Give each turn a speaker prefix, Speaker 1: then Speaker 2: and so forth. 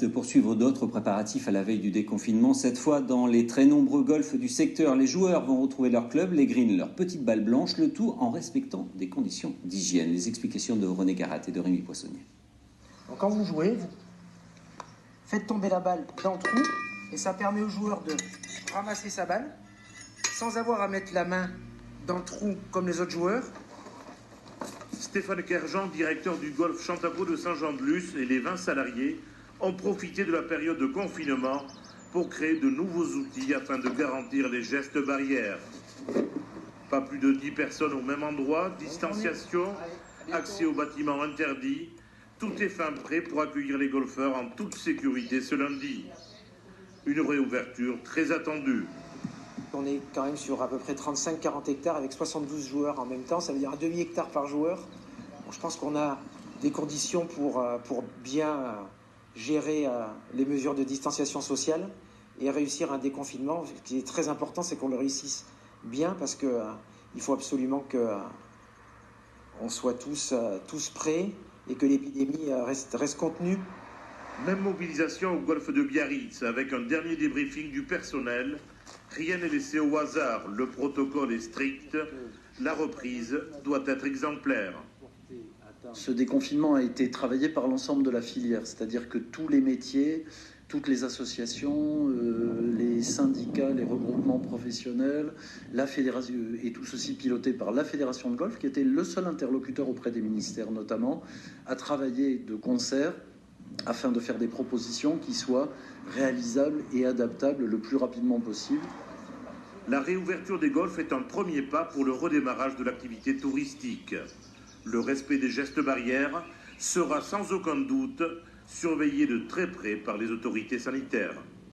Speaker 1: De poursuivre d'autres préparatifs à la veille du déconfinement. Cette fois, dans les très nombreux golfs du secteur, les joueurs vont retrouver leur club, les greens, leurs petites balles blanches, le tout en respectant des conditions d'hygiène. Les explications de René Garat et de Rémi Poissonnier.
Speaker 2: Donc quand vous jouez, vous faites tomber la balle dans le trou et ça permet au joueur de ramasser sa balle sans avoir à mettre la main dans le trou comme les autres joueurs.
Speaker 3: Stéphane Kerjean, directeur du golf Chantapeau de Saint-Jean-de-Luz, et les 20 salariés ont profité de la période de confinement pour créer de nouveaux outils afin de garantir les gestes barrières. Pas plus de 10 personnes au même endroit, distanciation, accès aux bâtiments interdits. Tout est fin prêt pour accueillir les golfeurs en toute sécurité ce lundi. Une réouverture très attendue.
Speaker 2: On est quand même sur à peu près 35-40 hectares avec 72 joueurs en même temps, ça veut dire un demi-hectare par joueur. Bon, je pense qu'on a des conditions pour bien gérer les mesures de distanciation sociale et réussir un déconfinement. Ce qui est très important, c'est qu'on le réussisse bien parce qu'il faut absolument qu'on soit tous prêts et que l'épidémie reste contenue.
Speaker 3: Même mobilisation au golfe de Biarritz avec un dernier débriefing du personnel. Rien n'est laissé au hasard, le protocole est strict, la reprise doit être exemplaire.
Speaker 4: Ce déconfinement a été travaillé par l'ensemble de la filière, c'est-à-dire que tous les métiers, toutes les associations, les syndicats, les regroupements professionnels, la fédération, et tout ceci piloté par la Fédération de golf, qui était le seul interlocuteur auprès des ministères notamment, a travaillé de concert afin de faire des propositions qui soient réalisables et adaptables le plus rapidement possible.
Speaker 3: La réouverture des golfs est un premier pas pour le redémarrage de l'activité touristique. Le respect des gestes barrières sera sans aucun doute surveillé de très près par les autorités sanitaires.